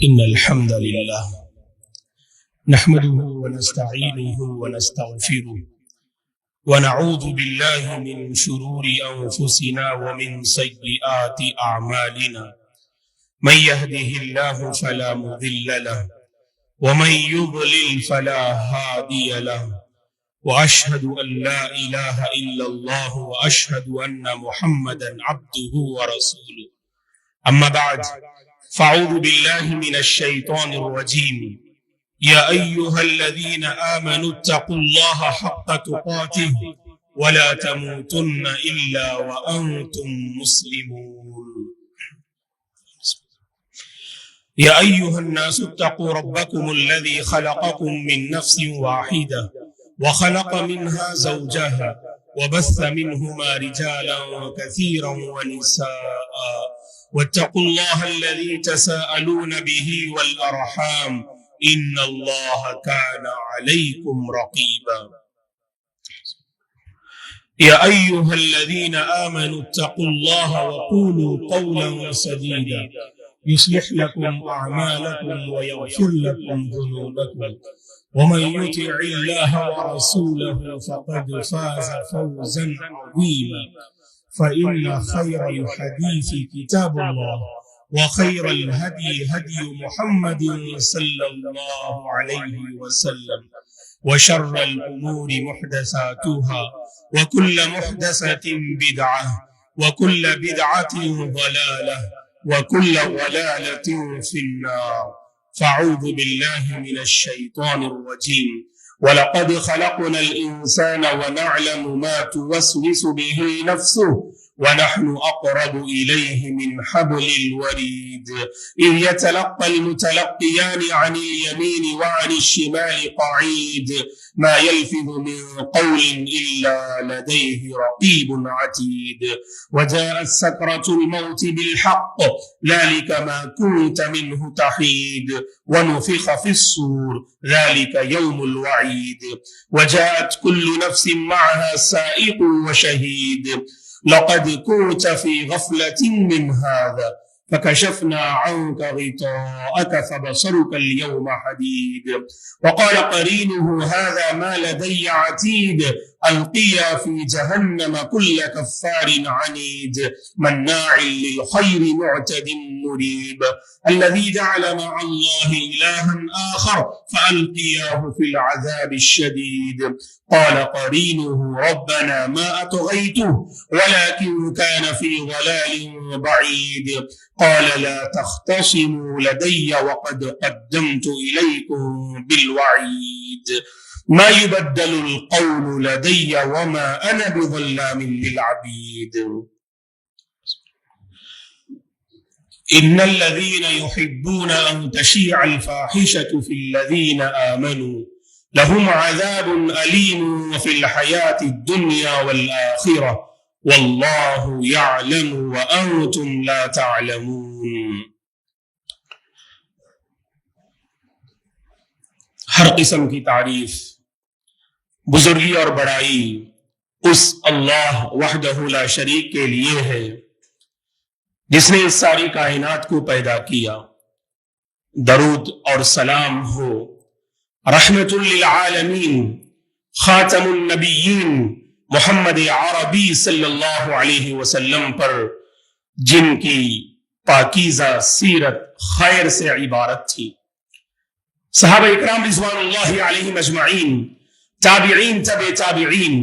إن الحمد لله نحمده ونستعينه ونستغفره ونعوذ بالله من شرور أنفسنا ومن سيئات أعمالنا من يهده الله فلا مضل له ومن يضلل فلا هادي له وأشهد أن لا إله إلا الله وأشهد أن محمدا عبده ورسوله أما بعد فأعوذ بالله من الشيطان الرجيم يا أيها الذين آمنوا اتقوا الله حق تقاته ولا تموتن إلا وأنتم مسلمون يا أيها الناس اتقوا ربكم الذي خلقكم من نفس واحدة وخلق منها زوجها وبث منهما رجالا كثيرا ونساء واتقوا الله الذي تساءلون به والأرحام إن الله كان عليكم رقيبا يا أيها الذين آمنوا اتقوا الله وقولوا قولا سديدا يصلح لكم أعمالكم ويغفر لكم ذنوبكم ومن يطع الله ورسوله فقد فاز فوزا عظيما فإن خير الحديث كتاب الله وخير الهدي هدي محمد صلى الله عليه وسلم وشر الأمور محدثاتها وكل محدثة بدعة وكل بدعة ضلالة وكل ضلالة في النار فأعوذ بالله من الشيطان الرجيم ولقد خلقنا الإنسان ونعلم ما توسوس به نفسه ونحن أقرب إليه من حبل الوريد إذ يتلقى المتلقيان عن اليمين وعن الشمال قعيد ما يلفظ من قول إلا لديه رقيب عتيد وجاءت سكرة الموت بالحق ذلك ما كنت منه تحيد ونفخ في الصور ذلك يوم الوعيد وجاءت كل نفس معها سائق وشهيد لقد كنت في غفلة من هذا فكشفنا عنك غطاءك فبصرك اليوم حديد وقال قرينه هذا ما لدي عتيد ألقيا في جهنم كل كفار عنيد مناع للخير معتد مريب الذي جعل مع الله إلها آخر فألقياه في العذاب الشديد قال قرينه ربنا ما أطغيته ولكن كان في ضلال بعيد قال لا تختصموا لدي وقد قدمت إليكم بالوعيد ما يبدل القول لدي وما أنا بظلام للعبيد إن الذين يحبون أن تشيع الفاحشة في الذين آمنوا لهم عذاب أليم في الحياة الدنيا والآخرة والله يعلم وأنتم لا تعلمون ہر قسم کی تعریف بزرگی اور بڑائی اس اللہ وحدہ لا شریک کے لیے ہے جس نے اس ساری کائنات کو پیدا کیا. درود اور سلام ہو رحمت للعالمین خاتم النبیین محمد عربی صلی اللہ علیہ وسلم پر جن کی پاکیزہ سیرت خیر سے عبارت تھی. صحابہ اکرام رضوان اللہ علیہم اجمعین، تابعین، تبع تابعین،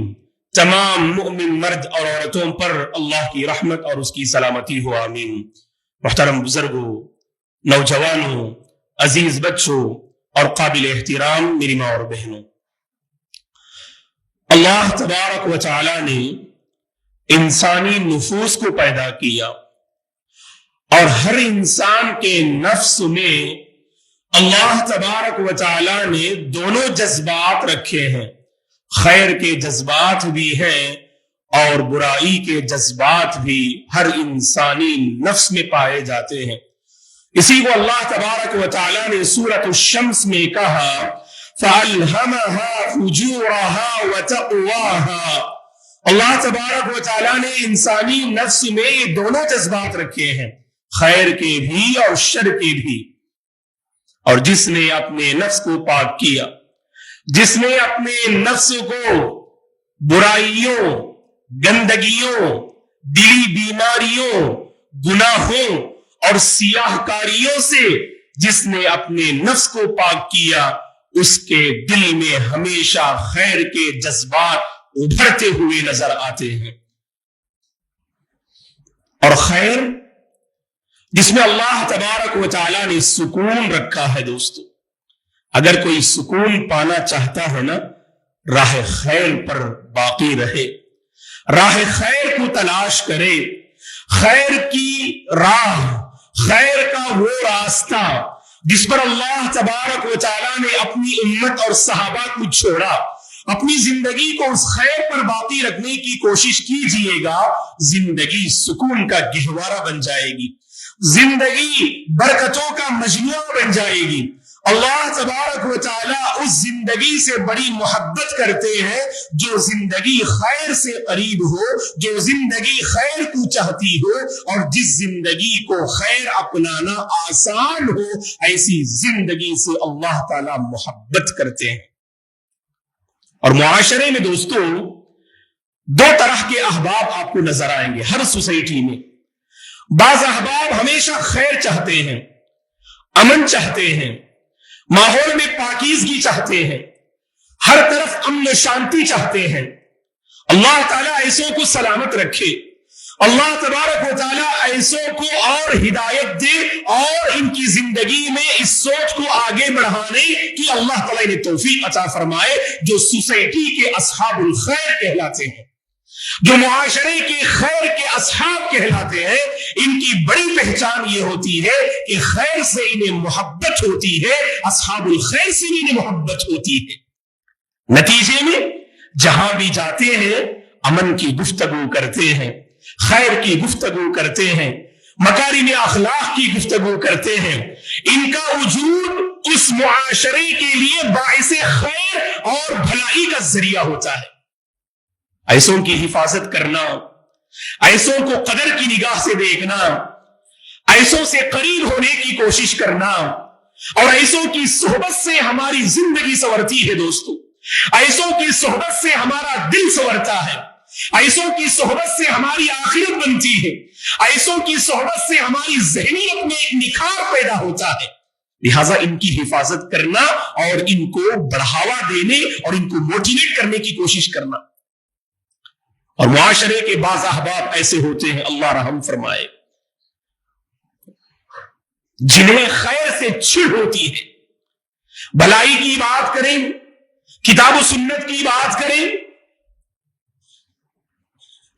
تمام مؤمن مرد اور عورتوں پر اللہ کی رحمت اور اس کی سلامتی ہو آمین. محترم بزرگوں، نوجوانوں، عزیز بچوں اور قابل احترام میری ماں اور بہنوں، اللہ تبارک و تعالی نے انسانی نفوس کو پیدا کیا اور ہر انسان کے نفس میں اللہ تبارک و تعالی نے دونوں جذبات رکھے ہیں. خیر کے جذبات بھی ہیں اور برائی کے جذبات بھی ہر انسانی نفس میں پائے جاتے ہیں. اسی کو اللہ تبارک و تعالی نے سورۃ الشمس میں کہا فَأَلْهَمَهَا فُجُورَهَا وَتَقْوَاهَا. اللہ تبارک و تعالی نے انسانی نفس میں یہ دونوں جذبات رکھے ہیں، خیر کے بھی اور شر کے بھی. اور جس نے اپنے نفس کو پاک کیا، جس نے اپنے نفس کو برائیوں، گندگیوں، دلی بیماریوں، گناہوں اور سیاہ کاریوں سے جس نے اپنے نفس کو پاک کیا، اس کے دل میں ہمیشہ خیر کے جذبات ابھرتے ہوئے نظر آتے ہیں۔ اور خیر جس میں اللہ تبارک و تعالی نے سکون رکھا ہے دوستو، اگر کوئی سکون پانا چاہتا ہے نا، راہ خیر پر باقی رہے، راہ خیر کو تلاش کرے، خیر کی راہ، خیر کا وہ راستہ جس پر اللہ تبارک و تعالی نے اپنی امت اور صحابہ کو چھوڑا، اپنی زندگی کو اس خیر پر باقی رکھنے کی کوشش کیجئے گا، زندگی سکون کا گہوارہ بن جائے گی، زندگی برکتوں کا مجموعہ بن جائے گی۔ اللہ تبارک و تعالیٰ اس زندگی سے بڑی محبت کرتے ہیں جو زندگی خیر سے قریب ہو، جو زندگی خیر کو چاہتی ہو، اور جس زندگی کو خیر اپنانا آسان ہو، ایسی زندگی سے اللہ تعالیٰ محبت کرتے ہیں۔ اور معاشرے میں دوستو دو طرح کے احباب آپ کو نظر آئیں گے ہر سوسائٹی میں۔ بعض احباب ہمیشہ خیر چاہتے ہیں، امن چاہتے ہیں، ماحول میں پاکیزگی چاہتے ہیں، ہر طرف امن و شانتی چاہتے ہیں۔ اللہ تعالیٰ ایسوں کو سلامت رکھے، اللہ تبارک و تعالیٰ ایسوں کو اور ہدایت دے، اور ان کی زندگی میں اس سوچ کو آگے بڑھانے کی اللہ تعالیٰ نے توفیق عطا فرمائے، جو سوسائٹی کے اصحاب الخیر کہلاتے ہیں، جو معاشرے کے خیر کے اصحاب کہلاتے ہیں۔ ان کی بڑی پہچان یہ ہوتی ہے کہ خیر سے انہیں محبت ہوتی ہے، اصحاب الخیر سے بھی انہیں محبت ہوتی ہے۔ نتیجے میں جہاں بھی جاتے ہیں امن کی گفتگو کرتے ہیں، خیر کی گفتگو کرتے ہیں، مکارم اخلاق کی گفتگو کرتے ہیں۔ ان کا وجود اس معاشرے کے لیے باعث خیر اور بھلائی کا ذریعہ ہوتا ہے۔ ایسوں کی حفاظت کرنا، ایسوں کو قدر کی نگاہ سے دیکھنا، ایسوں سے قریب ہونے کی کوشش کرنا، اور ایسوں کی صحبت سے ہماری زندگی سنورتی ہے دوستو، ایسوں کی صحبت سے ہمارا دل سنورتا ہے، ایسوں کی صحبت سے ہماری آخرت بنتی ہے، ایسوں کی صحبت سے ہماری ذہنیت میں ایک نکھار پیدا ہوتا ہے۔ لہٰذا ان کی حفاظت کرنا اور ان کو بڑھاوا دینے اور ان کو موٹیویٹ کرنے کی کوشش کرنا۔ اور معاشرے کے بعض احباب ایسے ہوتے ہیں، اللہ رحم فرمائے، جنہیں خیر سے چڑ ہوتی ہے، بھلائی کی بات کریں، کتاب و سنت کی بات کریں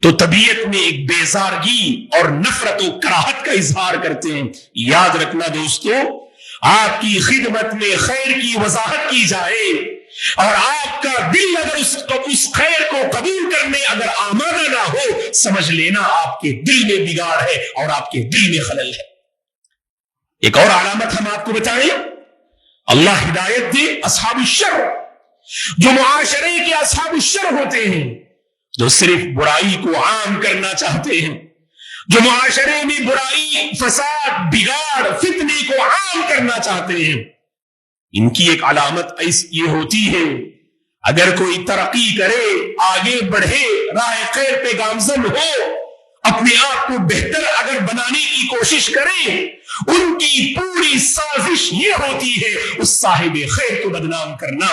تو طبیعت میں ایک بیزارگی اور نفرت و کراہت کا اظہار کرتے ہیں۔ یاد رکھنا دوستو، آپ کی خدمت میں خیر کی وضاحت کی جائے اور آپ کا دل اگر اس خیر کو قبول کرنے اگر آمادہ نہ ہو، سمجھ لینا آپ کے دل میں بگاڑ ہے اور آپ کے دل میں خلل ہے۔ ایک اور علامت ہم آپ کو بتائیں، اللہ ہدایت دے، اصحاب الشر، جو معاشرے کے اصحاب الشر ہوتے ہیں، جو صرف برائی کو عام کرنا چاہتے ہیں، جو معاشرے میں برائی، فساد، بگاڑ، فتنے کو عام کرنا چاہتے ہیں، ان کی ایک علامت یہ ہوتی ہے، اگر کوئی ترقی کرے، آگے بڑھے، راہ خیر پہ گامزن ہو، اپنے آپ کو بہتر اگر بنانے کی کوشش کرے، ان کی پوری سازش یہ ہوتی ہے اس صاحب خیر کو بدنام کرنا،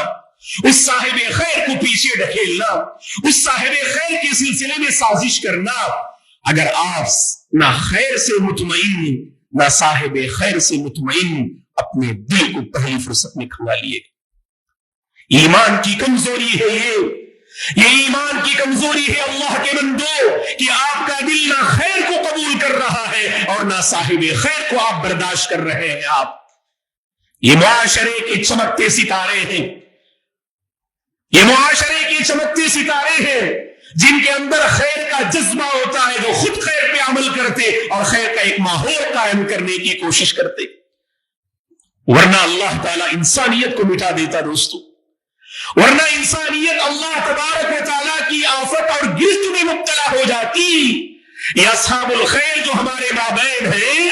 اس صاحب خیر کو پیچھے ڈھکیلنا، اس صاحب خیر کے سلسلے میں سازش کرنا۔ اگر آپ نہ خیر سے مطمئن نہ صاحب خیر سے مطمئن، اپنے دل کو پہلی فرصت میں کھنگا لیے۔ ایمان کی کمزوری ہے یہ ایمان کی کمزوری ہے اللہ کے بندو، کہ آپ کا دل نہ خیر کو قبول کر رہا ہے اور نہ صاحب خیر کو آپ برداشت کر رہے ہیں۔ آپ یہ معاشرے کے چمکتے ستارے ہیں، یہ معاشرے کے چمکتے ستارے ہیں جن کے اندر خیر کا جذبہ ہوتا ہے، جو خود خیر پہ عمل کرتے اور خیر کا ایک ماحول قائم کرنے کی کوشش کرتے، ورنہ اللہ تعالیٰ انسانیت کو مٹا دیتا دوستو، ورنہ انسانیت اللہ تبارک و تعالیٰ کی آفت اور گرفت میں مبتلا ہو جاتی۔ یہ اصحاب الخیر جو ہمارے مابین ہیں،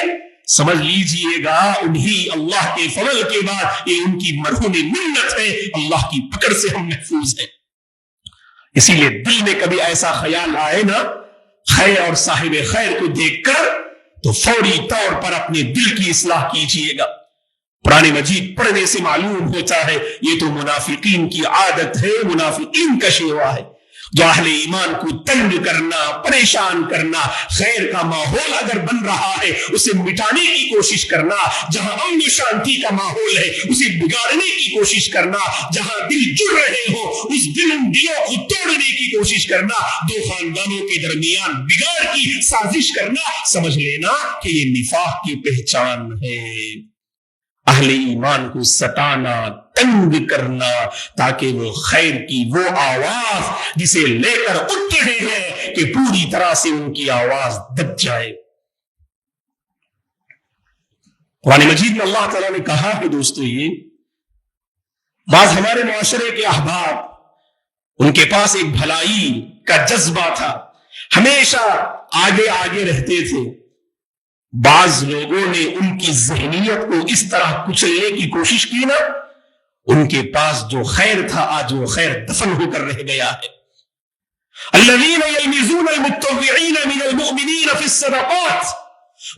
سمجھ لیجئے گا انہی اللہ کے فضل کے بعد یہ ان کی مرہون منت ہے، اللہ کی پکڑ سے ہم محفوظ ہیں۔ اسی لیے دل میں کبھی ایسا خیال آئے نا خیر اور صاحب خیر کو دیکھ کر تو فوری طور پر اپنے دل کی اصلاح کیجئے گا۔ قرآن مجید پڑھنے سے معلوم ہوتا ہے یہ تو منافقین کی عادت ہے، منافقین کا شیوا ہے، جو اہل ایمان کو تنگ کرنا، پریشان کرنا، خیر کا ماحول اگر بن رہا ہے اسے مٹانے کی کوشش کرنا، جہاں امن و شانتی کا ماحول ہے اسے بگاڑنے کی کوشش کرنا، جہاں دل جڑ رہے ہو اس دلوں کو توڑنے کی کوشش کرنا، دو خاندانوں کے درمیان بگاڑ کی سازش کرنا، سمجھ لینا کہ یہ نفاق کی پہچان ہے۔ اہل ایمان کو ستانا، تنگ کرنا، تاکہ وہ خیر کی وہ آواز جسے لے کر اٹھ رہے ہیں کہ پوری طرح سے ان کی آواز دب جائے۔ قرآن مجید میں اللہ تعالیٰ نے کہا ہے دوستو، یہ بعض ہمارے معاشرے کے احباب ان کے پاس ایک بھلائی کا جذبہ تھا، ہمیشہ آگے آگے رہتے تھے۔ بعض لوگوں نے ان کی ذہنیت کو اس طرح کچلنے کی کوشش کی نا، ان کے پاس جو خیر تھا آج وہ خیر دفن ہو کر رہ گیا ہے۔ الذين يلمزون المتطوعين من المؤمنين في الصدقات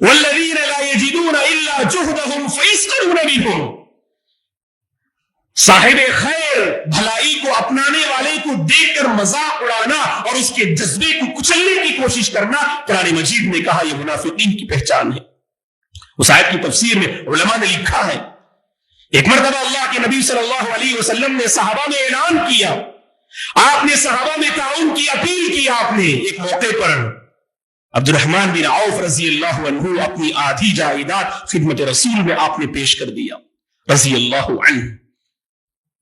والذين لا يجدون الا جهدهم فيسخرون منهم۔ صاحب خیر بھلائی کو اپنانے والے کو دیکھ کر مذاق اڑانا اور اس کے جذبے کو کچلنے کی کوشش کرنا، قرآن مجید نے کہا یہ منافقین کی پہچان ہے۔ اس آیت کی تفسیر میں علماء نے لکھا ہے ایک مرتبہ اللہ کے نبی صلی اللہ علیہ وسلم نے صحابہ میں اعلان کیا، آپ نے صحابہ میں تعاون کی اپیل کی، آپ نے ایک موقع پر عبد الرحمن بن عوف رضی اللہ عنہ اپنی آدھی جائیداد خدمت رسول میں آپ نے پیش کر دیا رضی اللہ عنہ،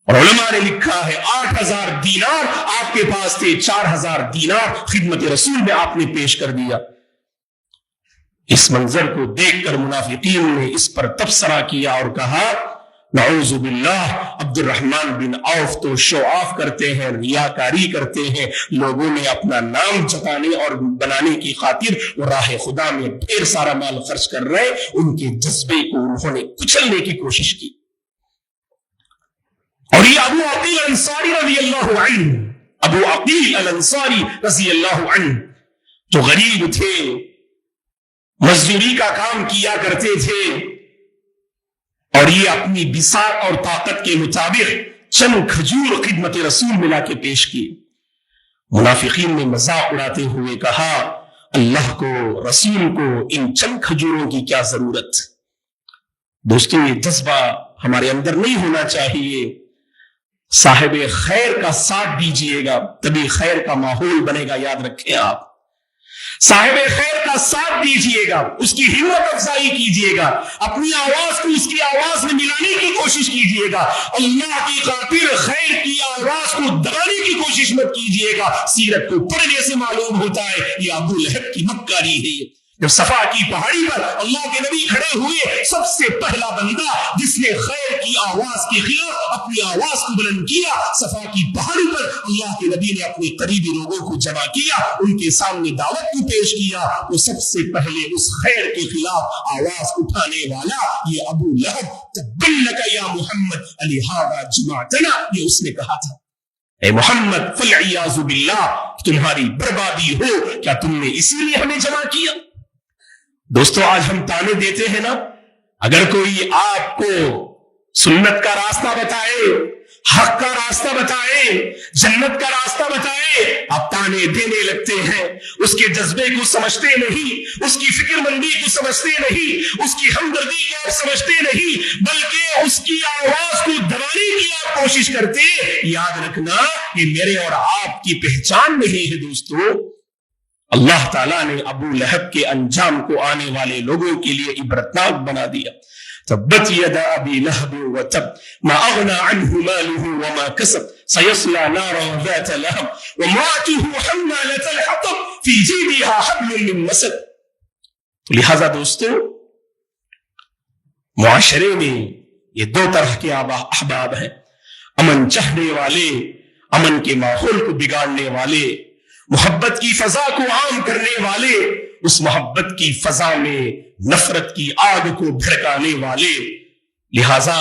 اور علماء نے لکھا ہے 8000 دینار آپ کے پاس تھے، 4000 دینار خدمت رسول میں آپ نے پیش کر دیا۔ اس منظر کو دیکھ کر منافقین نے اس پر تبصرہ کیا اور کہا نعوذ باللہ، عبد الرحمن بن عوف تو شو آف کرتے ہیں، ریاکاری کرتے ہیں، لوگوں میں اپنا نام جتانے اور بنانے کی خاطر وہ راہ خدا میں ڈھیر سارا مال خرچ کر رہے، ان کے جذبے کو انہوں نے کچلنے کی کوشش کی۔ اور یہ ابو عقیل الانصاری رضی اللہ عنہ، ابو عقیل الانصاری رضی اللہ عنہ جو غریب تھے، مزدوری کا کام کیا کرتے تھے، اور یہ اپنی بساط اور طاقت کے مطابق چند کھجور خدمت رسول میں لا کے پیش کی۔ منافقین نے مذاق اڑاتے ہوئے کہا اللہ کو، رسول کو ان چند کھجوروں کی کیا ضرورت؟ دوستو یہ جذبہ ہمارے اندر نہیں ہونا چاہیے۔ صاحب خیر کا ساتھ دیجئے گا تبھی خیر کا ماحول بنے گا، یاد رکھیں آپ۔ صاحب خیر کا ساتھ دیجئے گا، اس کی ہمت افزائی کیجئے گا، اپنی آواز کو اس کی آواز میں ملانے کی کوشش کیجئے گا، اللہ کی خاطر خیر کی آواز کو دبانے کی کوشش مت کیجئے گا۔ سیرت کو پڑھنے سے معلوم ہوتا ہے یہ ابو لہب کی مکاری ہے۔ جب صفا کی پہاڑی پر اللہ کے نبی کھڑے ہوئے، سب سے پہلا بندہ جس نے خیر کی آواز کے خلاف اپنی آواز کو بلند کیا، صفا کی پہاڑی پر اللہ کے نبی نے اپنے قریبی لوگوں کو جمع کیا، ان کے سامنے دعوت کو پیش کیا، وہ سب سے پہلے اس خیر کے خلاف آواز اٹھانے والا یہ ابو لہب تبلک یا محمد لہذا جمعتنا، یہ اس نے کہا تھا اے محمد فالعیاذ باللہ تمہاری بربادی ہو، کیا تم نے اسی لیے ہمیں جمع کیا؟ دوستو آج ہم تانے دیتے ہیں نا، اگر کوئی آپ کو سنت کا راستہ بتائے، حق کا راستہ بتائے، جنت کا راستہ بتائے، آپ تانے دینے لگتے ہیں، اس کے جذبے کو سمجھتے نہیں، اس کی فکر مندی کو سمجھتے نہیں، اس کی ہمدردی کو آپ سمجھتے نہیں، بلکہ اس کی آواز کو دبانے کی آپ کوشش کرتے۔ یاد رکھنا یہ میرے اور آپ کی پہچان نہیں ہے دوستو۔ اللہ تعالیٰ نے ابو لہب کے انجام کو آنے والے لوگوں کے لیے عبرتناک بنا دیا۔ تبت یدا ابی لہب وتب ما اغنى عنه ماله وما كسب سيصلى نارا ذات لهب وامرأته حمالة الحطب في جيدها حبل من مسد۔ تو لہذا دوستو معاشرے میں یہ دو طرح کے احباب ہیں، امن چاہنے والے، امن کے ماحول کو بگاڑنے والے، محبت کی فضا کو عام کرنے والے، اس محبت کی فضا میں نفرت کی آگ کو بھڑکانے والے. لہذا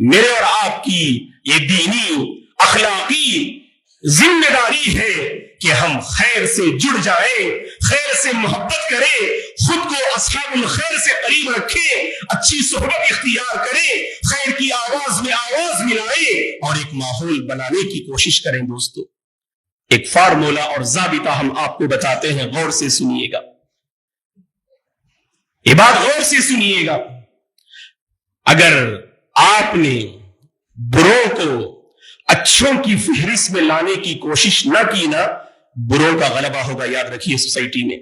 میرے اور آپ کی یہ دینی اخلاقی ذمہ داری ہے کہ ہم خیر سے جڑ جائیں، خیر سے محبت کریں، خود کو اصحاب الخیر سے قریب رکھیں، اچھی صحبت اختیار کریں، خیر کی آواز میں آواز ملائیں اور ایک ماحول بنانے کی کوشش کریں. دوستو ایک فارمولا اور ضابطہ ہم آپ کو بتاتے ہیں، غور سے سنیے گا، یہ بات غور سے سنیے گا. اگر آپ نے بروں کو اچھوں کی فہرست میں لانے کی کوشش نہ کی نا، بروں کا غلبہ ہوگا. یاد رکھیے سوسائٹی میں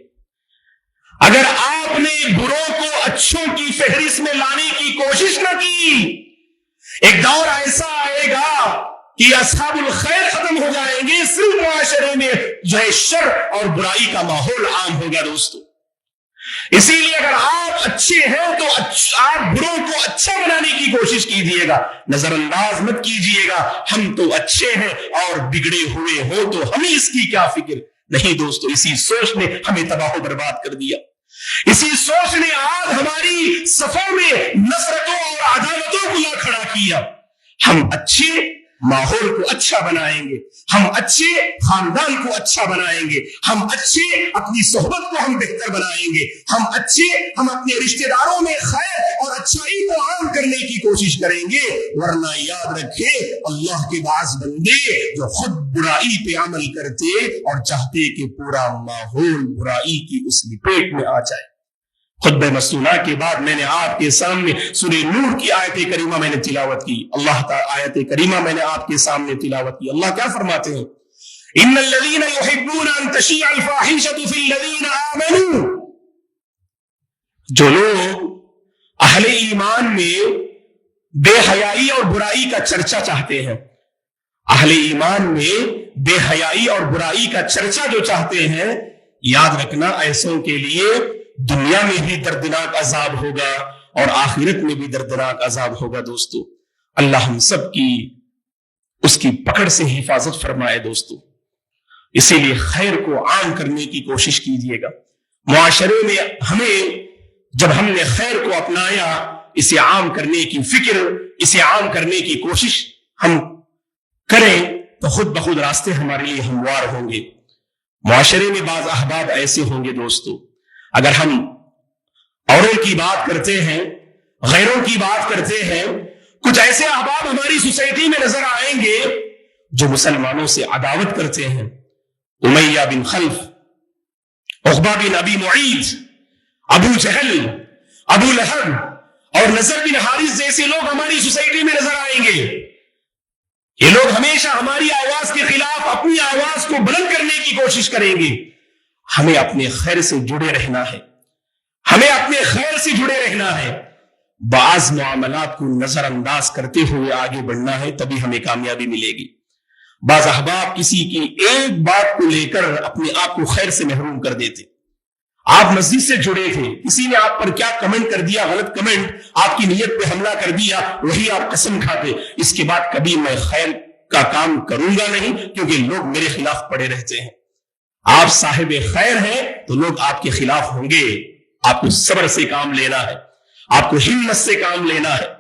اگر آپ نے بروں کو اچھوں کی فہرست میں لانے کی کوشش نہ کی، ایک دور ایسا آئے گا کہ اصحاب الخیر ختم ہو جائیں گے، صرف معاشرے میں جو ہے شر اور برائی کا ماحول عام ہوگا. دوستو اسی لیے اگر آپ اچھے ہیں تو آپ بروں کو اچھا بنانے کی کوشش کیجیے گا، نظر انداز مت کیجیے گا. ہم تو اچھے ہیں اور بگڑے ہوئے ہو تو ہمیں اس کی کیا فکر. نہیں دوستو، اسی سوچ نے ہمیں تباہ و برباد کر دیا. اسی سوچ نے آج ہماری صفوں میں نفرتوں اور عداوتوں کو لا کھڑا کیا. ہم اچھے ماحول کو اچھا بنائیں گے، ہم اچھے خاندان کو اچھا بنائیں گے، ہم اچھے اپنی صحبت کو ہم بہتر بنائیں گے، ہم اپنے رشتہ داروں میں خیر اور اچھائی کو عام کرنے کی کوشش کریں گے. ورنہ یاد رکھے اللہ کے بعض بندے جو خود برائی پہ عمل کرتے اور چاہتے کہ پورا ماحول برائی کی اس لپیٹ میں آ جائے. خطبہ مسنونہ کے بعد میں نے آپ کے سامنے سورہ نور کی آیت کریمہ میں نے تلاوت کی. اللہ تعالی آیت کریمہ میں نے آپ کے سامنے تلاوت کی. اللہ کیا فرماتے ہیں؟ ان الذين يحبون ان تشيع الفاحشة في الذين آمنوا. جو لوگ اہل ایمان میں بے حیائی اور برائی کا چرچا چاہتے ہیں، اہل ایمان میں بے حیائی اور برائی کا چرچا جو چاہتے ہیں، یاد رکھنا ایسوں کے لیے دنیا میں بھی دردناک عذاب ہوگا اور آخرت میں بھی دردناک عذاب ہوگا. دوستو اللہ ہم سب کی اس کی پکڑ سے حفاظت فرمائے. دوستو اسی لیے خیر کو عام کرنے کی کوشش کیجیے گا. معاشرے میں جب ہم نے خیر کو اپنایا، اسے عام کرنے کی فکر، اسے عام کرنے کی کوشش ہم کریں تو خود بخود راستے ہمارے لیے ہموار ہوں گے. معاشرے میں بعض احباب ایسے ہوں گے دوستو، اگر ہم اوروں کی بات کرتے ہیں، غیروں کی بات کرتے ہیں، کچھ ایسے احباب ہماری سوسائٹی میں نظر آئیں گے جو مسلمانوں سے عداوت کرتے ہیں. امیہ بن خلف، عقبہ بن ابی معیط، ابو جہل، ابو لہب اور نضر بن حارث جیسے لوگ ہماری سوسائٹی میں نظر آئیں گے. یہ لوگ ہمیشہ ہماری آواز کے خلاف اپنی آواز کو بلند کرنے کی کوشش کریں گے. ہمیں اپنے خیر سے جڑے رہنا ہے، ہمیں اپنے خیر سے جڑے رہنا ہے. بعض معاملات کو نظر انداز کرتے ہوئے آگے بڑھنا ہے، تبھی ہمیں کامیابی ملے گی. بعض احباب کسی کی ایک بات کو لے کر اپنے آپ کو خیر سے محروم کر دیتے. آپ مسجد سے جڑے تھے، کسی نے آپ پر کیا کمنٹ کر دیا، غلط کمنٹ، آپ کی نیت پہ حملہ کر دیا، وہی آپ قسم کھاتے اس کے بعد کبھی میں خیر کا کام کروں گا نہیں کیونکہ لوگ میرے خلاف پڑے رہتے ہیں. آپ صاحب خیر ہیں تو لوگ آپ کے خلاف ہوں گے. آپ کو صبر سے کام لینا ہے، آپ کو ہمت سے کام لینا ہے.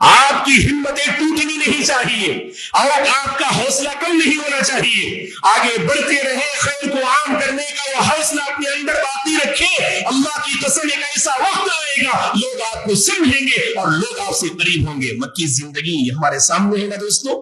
آپ کی ہمتیں ٹوٹنی نہیں چاہیے اور آپ کا حوصلہ کم نہیں ہونا چاہیے. آگے بڑھتے رہے، خیر کو عام کرنے کا وہ حوصلہ اپنے اندر باقی رکھے. اللہ کی قسم ایک ایسا وقت آئے گا لوگ آپ کو سمجھیں گے اور لوگ آپ سے قریب ہوں گے. مکی زندگی ہمارے سامنے ہے نا دوستو،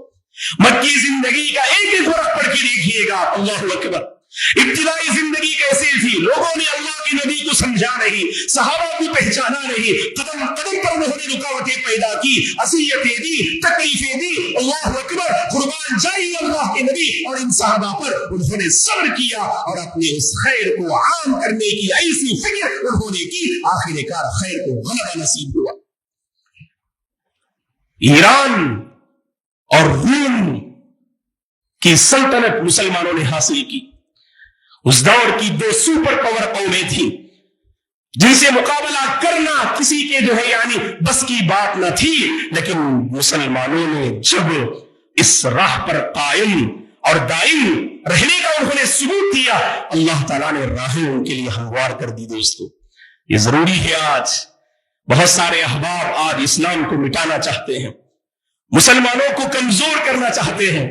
مکی زندگی کا ایک ایک ورق پڑھ کے دیکھیے گا. اللہ اکبر. ابتدائی زندگی کیسے تھی؟ لوگوں نے اللہ کے نبی کو سمجھا نہیں، صحابہ کو پہچانا نہیں، قدم قدم پر انہوں نے رکاوٹیں پیدا کی، اذیتیں دی، تکلیفیں دی. اللہ اکبر. قربان جائیے اللہ کے نبی اور ان صحابہ پر انہوں نے صبر کیا اور اپنے اس خیر کو عام کرنے کی ایسی فکر انہوں نے کی، آخر کار خیر کو غلبہ نصیب ہوا. ایران اور روم کی سلطنت مسلمانوں نے حاصل کی. اس دور کی دو سپر پاور قومیں تھیں جن سے مقابلہ کرنا کسی کے جو ہے یعنی بس کی بات نہ تھی. لیکن مسلمانوں نے جب اس راہ پر قائم اور دائم رہنے کا انہوں نے ثبوت دیا، اللہ تعالیٰ نے راہیں ان کے لیے ہموار کر دی۔ دوستو یہ ضروری ہے، آج بہت سارے احباب آج اسلام کو مٹانا چاہتے ہیں، مسلمانوں کو کمزور کرنا چاہتے ہیں۔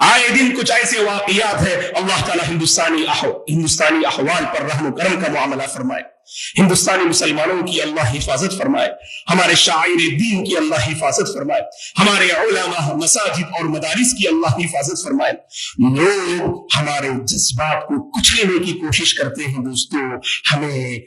آئے دن کچھ ایسے واقعات ہیں، اللہ تعالیٰ ہندوستانی احوال پر رحم و کرم کا معاملہ فرمائے، ہندوستانی مسلمانوں کی اللہ حفاظت فرمائے، ہمارے شاعر دین کی اللہ حفاظت فرمائے، ہمارے علماء مساجد اور مدارس کی اللہ حفاظت فرمائے۔ لوگ ہمارے جذبات کو کچلنے کی کوشش کرتے ہیں۔ دوستو ہمیں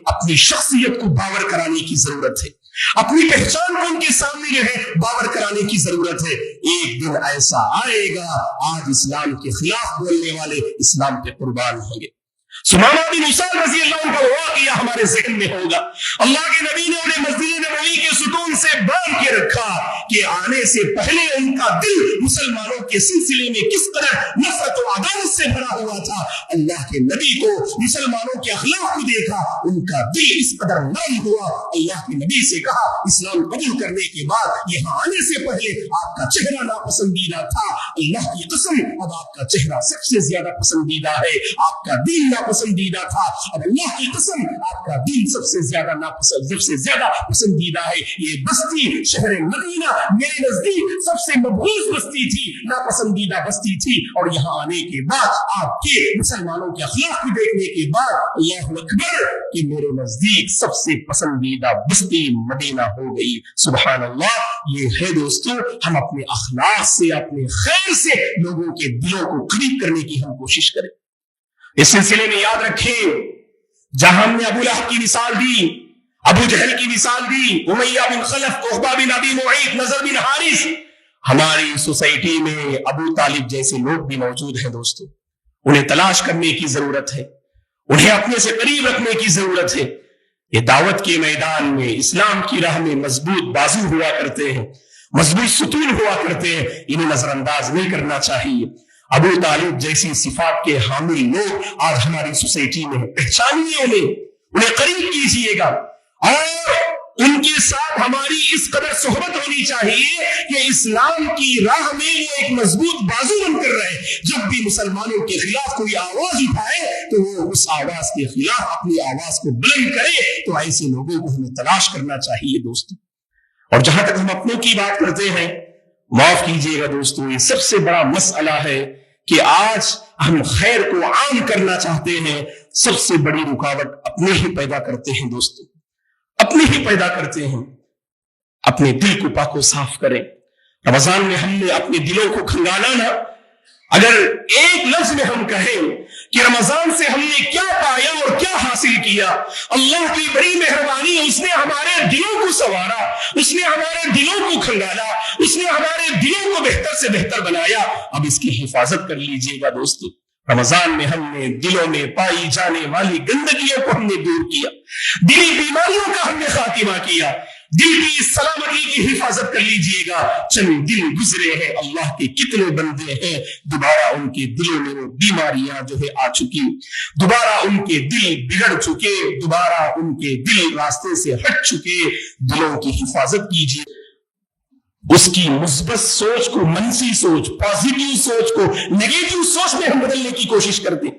اپنی شخصیت کو باور کرانے کی ضرورت ہے، اپنی پہچان کو ان کے سامنے جو ہے باور کرانے کی ضرورت ہے۔ ایک دن ایسا آئے گا، آج اسلام کے خلاف بولنے والے اسلام کے قربان ہوں گے۔ سمامہ بن اسال رضی اللہ عنہ کا واقعہ ہمارے ذہن میں ہوگا۔ اللہ کے نبی نے انہیں مسجد نبوی کے ستون سے باندھ کے رکھا کہ آنے سے پہلے ان کا دل مسلمانوں کے سلسلے میں کس طرح نفرت و عداوت سے بھرا ہوا تھا۔ اللہ کے نبی کو مسلمانوں کے اخلاق کو دیکھا، ان کا دل اس قدر نرم ہوا۔ اللہ کے نبی سے کہا اسلام قبول کرنے کے بعد یہاں آنے سے پہلے آپ کا چہرہ ناپسندیدہ تھا، اللہ کی قسم اب آپ کا چہرہ سب سے زیادہ پسندیدہ ہے، آپ کا دل پسندیدہ تھا، اب اللہ کی قسم آپ کا دین سب سے زیادہ پسندیدہ ہے۔ یہ بستی شہر مدینہ میرے نزدیک سب سے مبغوض بستی تھی، ناپسندیدہ بستی تھی، اور یہاں آنے کے بعد آپ کے مسلمانوں کے اخلاق کو دیکھنے کے بعد اللہ اکبر کہ میرے نزدیک سب سے پسندیدہ بستی مدینہ ہو گئی۔ سبحان اللہ، یہ ہے دوستو، ہم اپنے اخلاق سے، اپنے خیر سے لوگوں کے دلوں کو قریب کرنے کی ہم کوشش کریں۔ اس سلسلے میں یاد رکھیں، جہاں ہم نے ابو لہب کی مثال دی، ابو جہل کی مثال دی، امیہ بن خلف، عقبہ بن ابی معیط، نضر بن حارث، ہماری سوسائٹی میں ابو طالب جیسے لوگ بھی موجود ہیں۔ دوستو انہیں تلاش کرنے کی ضرورت ہے، انہیں اپنے سے قریب رکھنے کی ضرورت ہے۔ یہ دعوت کے میدان میں اسلام کی راہ میں مضبوط بازو ہوا کرتے ہیں، مضبوط ستون ہوا کرتے ہیں، انہیں نظر انداز نہیں کرنا چاہیے۔ ابو طالب جیسی صفات کے حامل لوگ آج ہماری سوسائٹی میں پہچانیے، انہیں قریب کیجیے گا، اور ان کے ساتھ ہماری اس قدر صحبت ہونی چاہیے کہ اسلام کی راہ میں یہ ایک مضبوط بازو بن کر رہے۔ جب بھی مسلمانوں کے خلاف کوئی آواز اٹھائے تو وہ اس آواز کے خلاف اپنی آواز کو بلند کرے، تو ایسے لوگوں کو ہمیں تلاش کرنا چاہیے۔ دوستو اور جہاں تک ہم اپنوں کی بات کرتے ہیں، معاف کیجیے گا دوستو، یہ سب سے بڑا مسئلہ ہے کہ آج ہم خیر کو عام کرنا چاہتے ہیں، سب سے بڑی رکاوٹ اپنے ہی پیدا کرتے ہیں۔ دوستو اپنے ہی پیدا کرتے ہیں۔ اپنے دل کو پاک و صاف کریں۔ رمضان میں ہم نے اپنے دلوں کو کھنگالا نا، اگر ایک لفظ میں ہم کہیں کہ رمضان سے ہم نے کیا پایا اور کیا حاصل کیا، اللہ کی بڑی مہربانی، اس نے ہمارے دلوں کو سنوارا، اس نے ہمارے دلوں کو کھنگالا، اس نے ہمارے دلوں کو بہتر سے بہتر بنایا۔ اب اس کی حفاظت کر لیجئے گا دوستو۔ رمضان میں ہم نے دلوں میں پائی جانے والی گندگیوں کو ہم نے دور کیا، دلی بیماریوں کا ہم نے خاتمہ کیا، دل کی سلامتی کی حفاظت کر لیجئے گا۔ چند دن گزرے ہیں، اللہ کے کتنے بندے ہیں دوبارہ ان کے دلوں میں وہ بیماریاں جو ہے آ چکی، دوبارہ ان کے دل بگڑ چکے، دوبارہ ان کے دل راستے سے ہٹ چکے۔ دلوں کی حفاظت کیجئے، اس کی مثبت سوچ کو، منفی سوچ، پازیٹیو سوچ کو نیگیٹو سوچ میں ہم بدلنے کی کوشش کرتے ہیں۔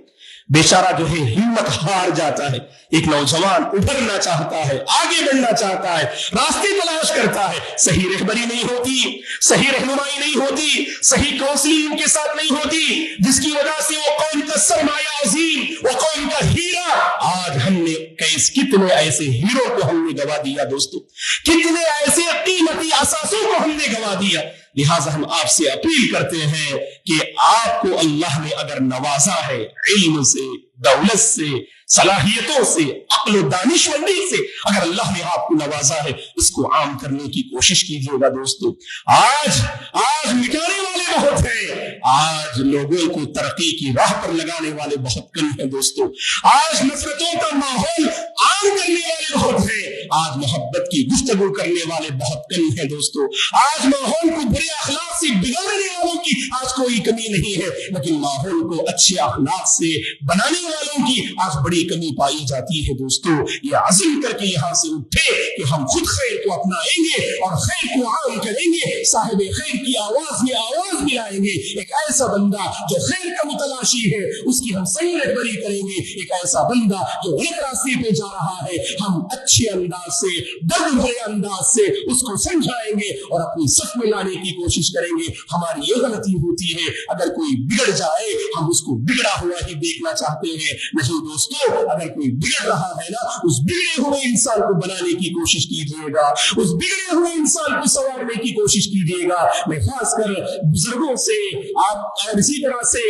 بیچارہ جو ہے ہمت ہار جاتا ہے۔ ایک نوجوان ابھرنا چاہتا ہے، آگے بڑھنا چاہتا ہے، راستے تلاش کرتا ہے، صحیح رہبری نہیں ہوتی، صحیح رہنمائی نہیں ہوتی، صحیح کاؤنسلنگ ان کے ساتھ نہیں ہوتی، جس کی وجہ سے وہ قوم کا سرمایہ عظیم، وہ قوم کا ہیرا، آج ہم نے کتنے ایسے ہیرو کو ہم نے گوا دیا دوستو، کتنے ایسے قیمتی اثاثوں کو ہم نے گوا دیا۔ لہٰذا ہم آپ سے اپیل کرتے ہیں کہ آپ کو اللہ نے اگر نوازا ہے علم سے، دولت سے، صلاحیتوں سے، عقل و دانشمندی سے، اگر اللہ نے آپ کو نوازا ہے، اس کو عام کرنے کی کوشش کیجیے گا دوستو۔ آج مٹانے والے بہت ہیں، آج لوگوں کو ترقی کی راہ پر لگانے والے بہت کم ہیں دوستو۔ آج نفرتوں کا ماحول عام کرنے والے بہت ہیں، آج محبت کی گفتگو کرنے والے بہت کم ہیں دوستو۔ آج ماحول کو برے اخلاق سے بگاڑنے والوں کی آج کوئی کمی کمی نہیں ہے، لیکن ماحول کو اچھے اخلاق سے بنانے والوں کی آج بڑی کمی پائی جاتی ہے۔ دوستو یہ عزم کر کے یہاں سے اٹھے کہ ہم خود خیر کو اپنائیں گے اور خیر کو عام کریں گے، صاحب خیر کی آواز میں آواز ملائیں گے۔ ایک ایسا بندہ جو خیر کا متلاشی ہے اس کی ہم صحیح رہبری کریں گے، ایک ایسا بندہ جو غلط راستے پہ جا رہا ہے ہم اچھے انداز سے، درد بھرے انداز سے اس کو سمجھائیں گے اور اپنی صف میں لانے کی کوشش کریں گے۔ ہماری یہ غلطی ہوتی ہے، اگر کوئی بگڑ جائے ہم اس کو بگڑا ہوا ہی دیکھنا چاہتے ہیں۔ نہیں دوستو، اگر کوئی بگڑ رہا ہے نا، اس بگڑے ہوئے انسان کو بنانے کی کوشش کیجیے گا، اس بگڑے ہوئے انسان کو سنوارنے کی کوشش کیجیے گا۔ میں خاص کر بزرگوں سے آپ اور اسی طرح سے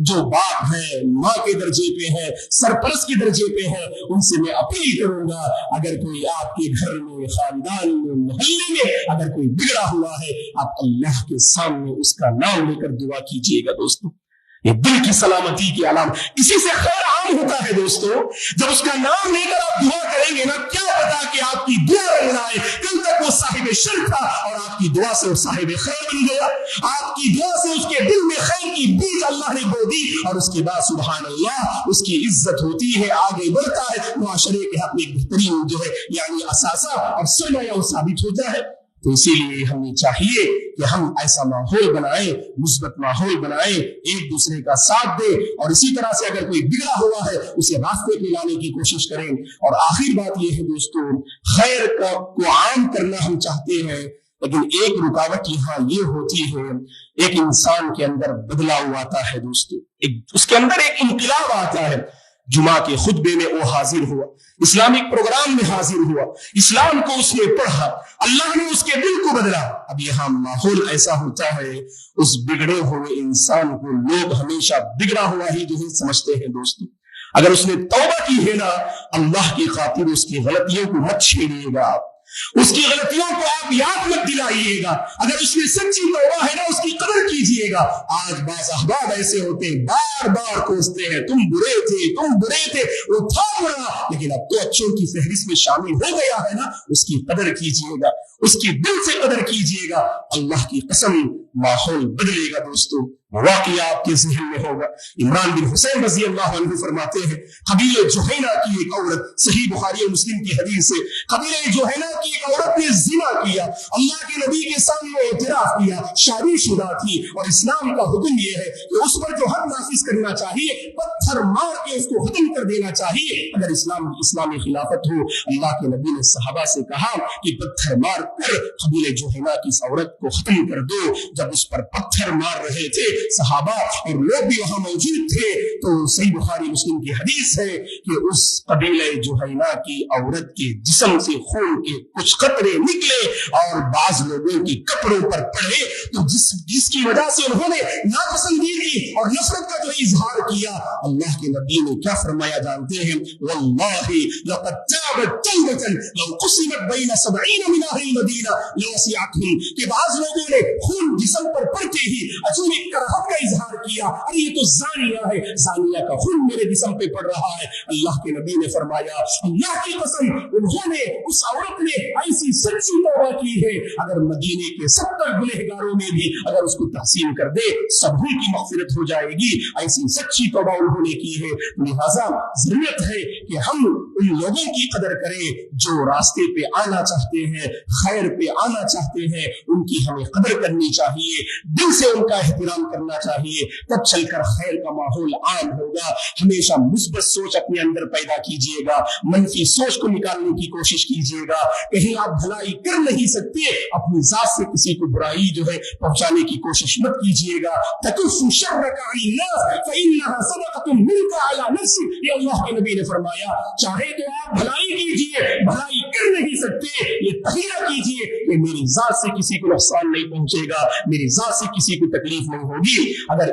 جو باپ ہیں، ماں کے درجے پہ ہیں، سرپرست کے درجے پہ ہیں، ان سے میں اپیل کروں گا، اگر کوئی آپ کے گھر میں، خاندان میں، محلے میں اگر کوئی بگڑا ہوا ہے، آپ اللہ کے سامنے اس کا نام لے کر دعا کیجیے گا۔ دوستو یہ دل کی سلامتی کی علامت، اسی سے خیر عام ہوتا ہے۔ دوستو جب اس کا نام لے کر آپ دعا کریں گے نا، کیا پتا کہ آپ کی دعا رنگ لائے، کل تک وہ صاحب شر تھا اور آپ کی دعا سے وہ صاحب خیر بن گیا، آپ کی دعا سے اس کے دل میں خیر کی بیج اللہ نے بو دی، اور اس کے بعد سبحان اللہ اس کی عزت ہوتی ہے، آگے بڑھتا ہے، معاشرے کے حق میں ایک بہترین جو ہے یعنی اثاثہ اور سرمایہ وہ ثابت ہوتا ہے۔ تو اسی لیے ہمیں چاہیے کہ ہم ایسا ماحول بنائیں، مثبت ماحول بنائیں، ایک دوسرے کا ساتھ دیں، اور اسی طرح سے اگر کوئی بگڑا ہوا ہے اسے راستے پہ لانے کی کوشش کریں۔ اور آخر بات یہ ہے دوستو، خیر کو عام کرنا ہم چاہتے ہیں، لیکن ایک رکاوٹ یہاں یہ ہوتی ہے، ایک انسان کے اندر بدلاؤ آتا ہے دوستو، اس کے اندر ایک انقلاب آتا ہے۔ جمعہ کے خطبے میں وہ حاضر ہوا، اسلامک پروگرام میں حاضر ہوا، اسلام کو اس نے پڑھا، اللہ نے اس کے دل کو بدلا۔ اب یہاں ماحول ایسا ہوتا ہے، اس بگڑے ہوئے انسان کو لوگ ہمیشہ بگڑا ہوا ہی جو ہے سمجھتے ہیں۔ دوستو اگر اس نے توبہ کی ہے نا، اللہ کی خاطر اس کی غلطیوں کو مت چھیڑیے گا، اس کی غلطیوں کو آپ یاد مت دلائیے گا، اگر اس میں سچی توبہ ہے نا اس کی قدر کیجیے گا۔ آج بعض احباب ایسے ہوتے ہیں، بار بار کوستے ہیں، تم برے تھے، تم برے تھے، وہ تھا برا، لیکن اب تو اچھوں کی فہرست میں شامل ہو گیا ہے نا، اس کی قدر کیجیے گا، اس کی دل سے قدر کیجیے گا، اللہ کی قسم ماحول بدلے گا۔ دوستو واقعہ آپ کے ذہن میں ہوگا، عمران بن حسین رضی اللہ عنہ فرماتے ہیں، قبیلہ جوہینہ کی ایک عورت، صحیح بخاری اور مسلم کی حدیث ہے، قبیلہ جوہینہ کی ایک عورت نے زنا کیا، اللہ کے نبی کے سامنے اعتراف کیا، شادی شدہ تھی، اور اسلام کا حکم یہ ہے کہ اس پر جو حد نافذ کرنا چاہیے پتھر مار کے اس کو ختم کر دینا چاہیے۔ اگر اسلامی خلافت ہو، اللہ کے نبی نے صحابہ سے کہا کہ پتھر مار کر قبیلہ جوہینہ کی اس عورت کو ختم کر دو۔ جب اس پر پتھر مار رہے تھے صحابہ اور لوگ بھی وہاں موجود تھے، تو صحیح بخاری مسلم کی حدیث ہے کہ اس قبیلہ جوہینہ کی عورت کے جسم سے خون کے کچھ قطرے نکلے اور بعض لوگوں کے کپڑوں پر پڑے، تو جس کی وجہ سے انہوں نے ناپسندیدگی اور نفرت کا جو اظہار کیا، اللہ کے نبی نے کیا فرمایا جانتے ہیں؟ واللہ لقد تابت توبۃ لو قسمت بین 70 من اہل المدینہ لوسعتهم، کہ بعض لوگوں نے خون جسم پر پڑتے ہی عجوبی کراہت کا اظہار کیا، ارے یہ تو زانیہ ہے، زانیہ کا خون میرے جسم پہ پڑ رہا ہے۔ اللہ کے نبی نے فرمایا اللہ کی قسم انہوں نے، اس عورت نے ایسی سچی توبہ کی ہے، اگر مدینے کے 70 گنہگاروں میں بھی اگر اس کو تحسین کر دے سبھی کی مغفرت ہو جائے گی، ایسی سچی توبہ انہوں نے کی ہے۔ لہذا ضرورت ہے کہ ہم ان لوگوں کی قدر کریں جو راستے پہ آنا چاہتے ہیں، خیر پہ آنا چاہتے ہیں، ان کی ہمیں قدر کرنی چاہیے، دل سے ان کا احترام کرنا چاہیے، تب چل کر خیر کا ماحول عام ہوگا۔ ہمیشہ مثبت سوچ اپنے اندر پیدا کیجیے گا، منفی سوچ کو نکالنے کی کوشش کیجیے گا۔ کہیں آپ بھلائی کر نہیں سکتے، اپنی ذات سے کسی کو برائی جو ہے پہنچانے کی کوشش مت کیجیے گا۔ تکف شرک عن الناس فإنها صدقة منك على نفسك، یہ اللہ کے نبی نے فرمایا، چاہے تو آپ بھلائی کیجیے، بھلائی کر نہیں سکتے، یہ تحیہ کیجیے کہ میری ذات سے کسی کو نقصان نہیں پہنچے گا، میری ذات سے کسی کو تکلیف نہیں ہوگی۔ اگر